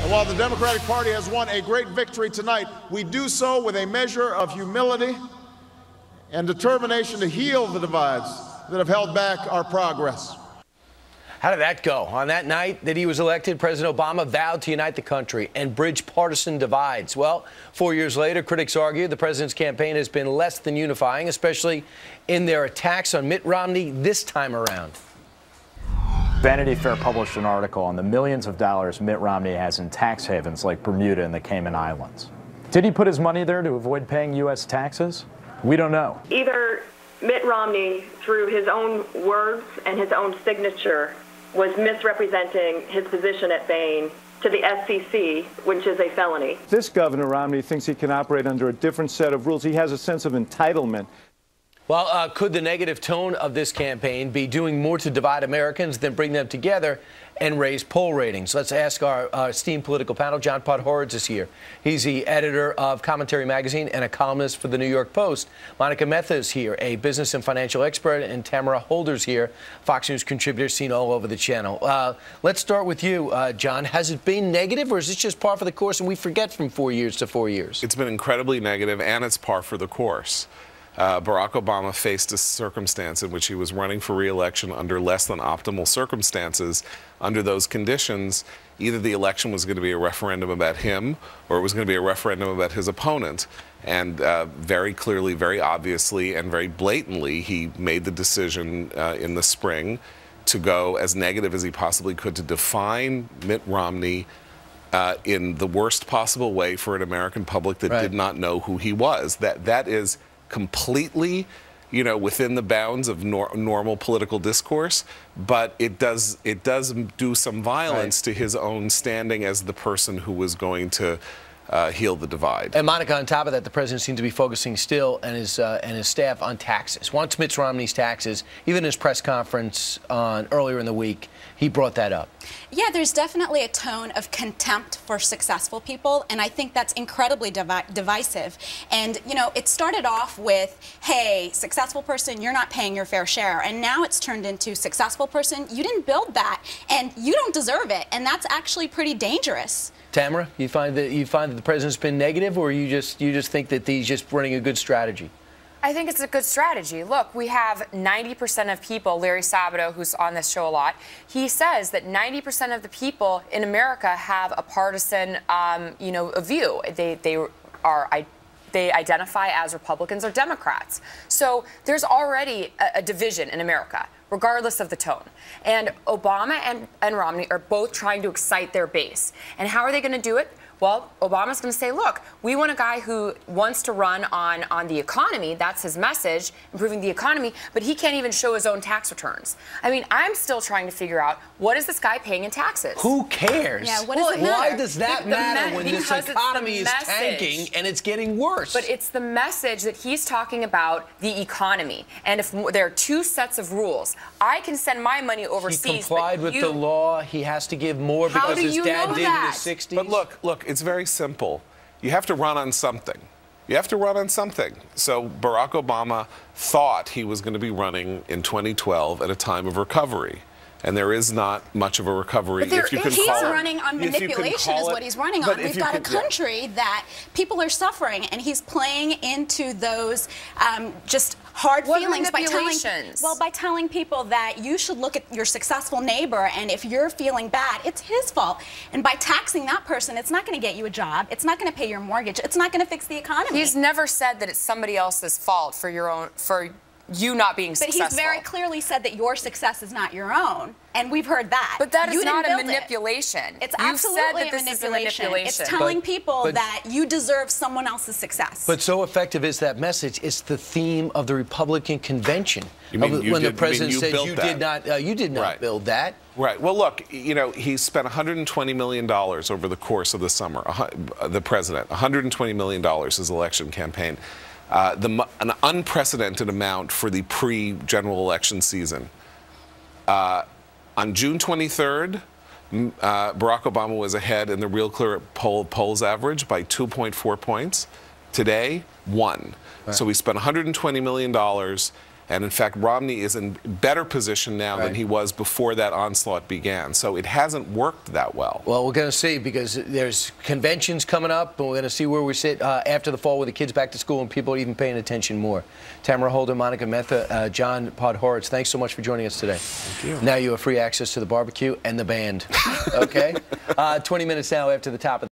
And while the Democratic Party has won a great victory tonight, we do so with a measure of humility and determination to heal the divides that have held back our progress. How did that go? On that night that he was elected, President Obama vowed to unite the country and bridge partisan divides. Well, 4 years later, critics argue the president's campaign has been less than unifying, especially in their attacks on Mitt Romney this time around. Vanity Fair published an article on the millions of dollars Mitt Romney has in tax havens like Bermuda and the Cayman Islands. Did he put his money there to avoid paying U.S. taxes? We don't know. Either Mitt Romney, through his own words and his own signature, was misrepresenting his position at Bain to the SEC, which is a felony. This Governor Romney thinks he can operate under a different set of rules. He has a sense of entitlement. Well, could the negative tone of this campaign be doing more to divide Americans than bring them together and raise poll ratings? Let's ask our esteemed political panel. John Podhoretz is here. He's the editor of Commentary Magazine and a columnist for the New York Post. Monica Mehta is here, a business and financial expert, and Tamara Holder's here, Fox News contributor seen all over the channel. Let's start with you, John. Has it been negative, or is this just par for the course and we forget from 4 years to 4 years? It's been incredibly negative, and it's par for the course. Barack Obama faced a circumstance in which he was running for re-election under less than optimal circumstances. Under those conditions, either the election was going to be a referendum about him or it was going to be a referendum about his opponent. And very clearly, very obviously, and very blatantly, he made the decision in the spring to go as negative as he possibly could to define Mitt Romney in the worst possible way for an American public that did not know who he was. That is completely, within the bounds of normal political discourse, but it does do some violence to his own standing as the person who was going to heal the divide. And Monica, on top of that, the president seems to be focusing still and his staff on taxes. Wants Mitt Romney's taxes. Even in his press conference earlier in the week, he brought that up. Yeah, there's definitely a tone of contempt for successful people, and I think that's incredibly divisive. And, it started off with, hey, successful person, you're not paying your fair share. And now it's turned into successful person, you didn't build that, and you don't deserve it. And that's actually pretty dangerous. Tamara, you find that the president's been negative, or you just think that he's just running a good strategy? I think it's a good strategy. Look, we have 90% of people, Larry Sabato, who's on this show a lot, he says that 90% of the people in America have a partisan, a view. They identify as Republicans or Democrats. So there's already a division in America, regardless of the tone. And Obama and Romney are both trying to excite their base. And how are they going to do it? Well, Obama's going to say, look, we want a guy who wants to run on the economy. That's his message, improving the economy. But he can't even show his own tax returns. I mean, I'm still trying to figure out, what is this guy paying in taxes? Who cares? Yeah, what does it matter? Why does that matter when this economy is tanking and it's getting worse? But it's the message that he's talking about the economy. And if there are two sets of rules, I can send my money overseas. He complied with the law. He has to give more because his dad did in the 60s. But look, it's very simple. You have to run on something. You have to run on something. So Barack Obama thought he was going to be running in 2012 at a time of recovery. And there is not much of a recovery. But he's running on manipulation is what he's running on. We've got a country that people are suffering, and he's playing into those just hard feelings by telling people that you should look at your successful neighbor, and if you're feeling bad, it's his fault. And by taxing that person, it's not going to get you a job. It's not going to pay your mortgage. It's not going to fix the economy. He's never said that it's somebody else's fault for you not being successful. But he's very clearly said that your success is not your own, and we've heard that. But that is not a manipulation. It's absolutely a manipulation. It's telling people that you deserve someone else's success. But so effective is that message, it's the theme of the Republican convention. When the president said you did not build that. Right. Well, look, he spent $120 million over the course of the summer, the president, $120 million his election campaign. An unprecedented amount for the pre-general election season. On June 23rd, Barack Obama was ahead in the Real Clear polls average by 2.4 points. Today, 1. Right. So we spent $120 million, And in fact, Romney is in better position now than he was before that onslaught began. So it hasn't worked that well. Well, we're going to see, because there's conventions coming up, and we're going to see where we sit after the fall with the kids back to school and people even paying attention more. Tamara Holder, Monica Mehta, John Podhoretz, thanks so much for joining us today. Thank you. Now you have free access to the barbecue and the band. Okay? 20 minutes now after the top of